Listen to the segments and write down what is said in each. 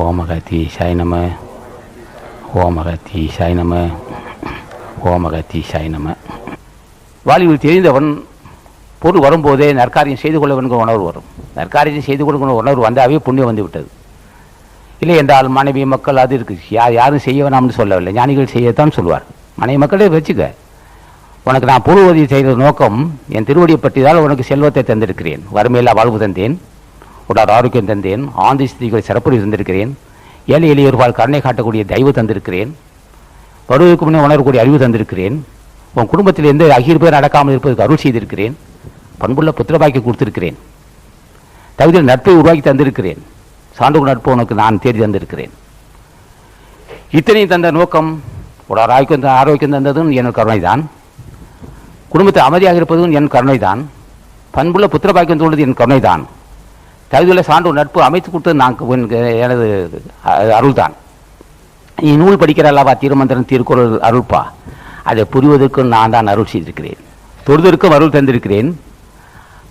ஓம் அகத்தீசாய நம. ஓம் அகத்தீசாய நம. ஓம் அகத்தீசாய நம. வாழ்வில் தெரிந்தவன் பொருள் வரும்போதே நற்காரியம் செய்து கொள்ள வேண்டிய உணர்வு வரும். நற்காரியம் செய்து கொள்கிற உணர்வு வந்தாவே புண்ணியம் வந்து விட்டது. இல்லை என்றால் மனைவி மக்கள் அது இருக்குது, யாரும் செய்ய வேணாம்னு சொல்லவில்லை, ஞானிகள் செய்யத்தான் சொல்வார். மனைவி மக்களே வச்சுக்க, உனக்கு நான் பொருள் உதவி செய்கிற நோக்கம் என் திருவடியை பற்றிதால் உனக்கு செல்வத்தை தந்திருக்கிறேன், வறுமையில்லா வாழ்வு தந்தேன், உடல் ஆரோக்கியம் தந்தேன், ஆந்தி ஸ்திதிகளை சிறப்புரை தந்திருக்கிறேன், ஏழை எளியோர்பால் கருணை காட்டக்கூடிய தெய்வம் தந்திருக்கிறேன், வருவதற்கு முன்னே உணரக்கூடிய அறிவு தந்திருக்கிறேன், உன் குடும்பத்தில் எந்த அகிர் பேர் நடக்காமல் இருப்பதற்கு அருள் செய்திருக்கிறேன், பண்புள்ள புத்திரபாக்கி கொடுத்திருக்கிறேன், தகுதியில் நட்பை உருவாக்கி தந்திருக்கிறேன், சான்று நட்பு உனக்கு நான் தேடி தந்திருக்கிறேன். இத்தனையும் தந்த நோக்கம் உடல் ஆரோக்கியம் தந்ததும் என் கருணைதான், குடும்பத்தை அமைதியாக இருப்பதும் என் கருணைதான், பண்புள்ள புத்திரபாக்கியம் தோன்றது என் கருணைதான், தகுதியுள்ள சான்று நட்பு அமைத்து கொடுத்தது நான் எனது அருள்தான். நீ நூல் படிக்கிற அல்லவா, திருமந்திரம் திருக்குறள் அருள்பா, அதை புரிவதற்கும் நான் தான் அருள் செய்திருக்கிறேன், தொடுதற்கும் அருள் தந்திருக்கிறேன்,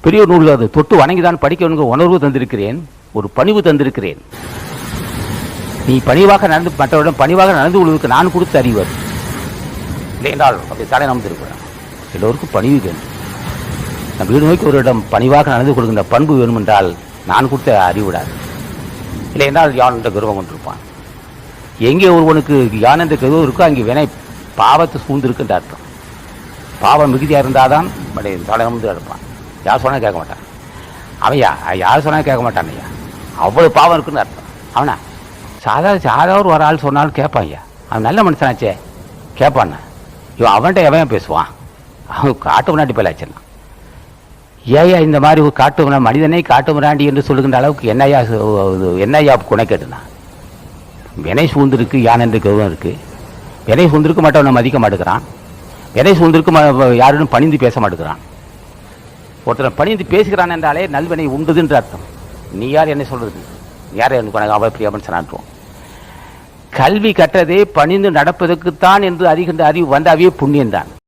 பெரிய நூல் அது தொட்டு வணங்கிதான் படிக்க உணர்வு தந்திருக்கிறேன், ஒரு பணிவு தந்திருக்கிறேன். நீ பணிவாக நடந்து மற்றவரிடம் பணிவாக நடந்து கொள்வதற்கு நான் கொடுத்த அறிவு இல்லை என்றால் அப்படி தலை நம்பிருக்கிறேன். எல்லோருக்கும் பணிவு வேண்டும். நம் வீடு நோக்கி ஒரு இடம் பணிவாக நடந்து கொள்கின்ற பண்பு வேணும் என்றால் நான் கொடுத்த அறிவிடாது. இல்லை என்றால் யான் என்ற கர்வம் கொண்டிருப்பான். எங்கே ஒருவனுக்கு யான் என்ற கர்வம் இருக்கோ அங்கே வினை பாவத்தை சூழ்ந்திருக்குன்ற அர்த்தம். பாவம் மிகுதியாக இருந்தால் தான் தலைநம்பி இருப்பான். யார் சொன்னால் கேட்க மாட்டான். அவன் யார் சொன்னால் கேட்க மாட்டான் ஐயா, அவ்வளோ பாவம் இருக்குன்னு அர்த்தம். அவனா சாதாரண ஒரு ஆள் சொன்னாலும் கேட்பான் ஐயா, அவன் நல்ல மனுஷனாச்சே கேட்பான்னா. இவன் அவன்கிட்ட எவன் பேசுவான், அவன் காட்டு முன்னாடி போயிலாச்சுன்னா. ஏயா இந்த மாதிரி காட்டு மனிதனை காட்டு மிராண்டி என்று சொல்லுகின்ற அளவுக்கு என்னையா குணக்கேட்டுனா. வினை சூழ்ந்திருக்கு, யான் என்று கௌரவம் இருக்கு. வினை சூழ்ந்திருக்கு மற்றவனை மதிக்க மாட்டேங்கிறான், வினை சூழ்ந்திருக்கு யாரும் பணிந்து பேச மாட்டேங்கிறான். ஒருத்தனை பணிந்து பேசுகிறான் என்றாலே நல்வினை உண்டுதுன்ற அர்த்தம். நீ யார் என்ன சொல்றது, யார் எனக்கு அவள் பிரியாமன் சொன்னான். கல்வி கற்றதே பணிந்து நடப்பதற்குத்தான் என்று அறிகின்ற அறிவு வந்தாவே புண்ணியம்தான்.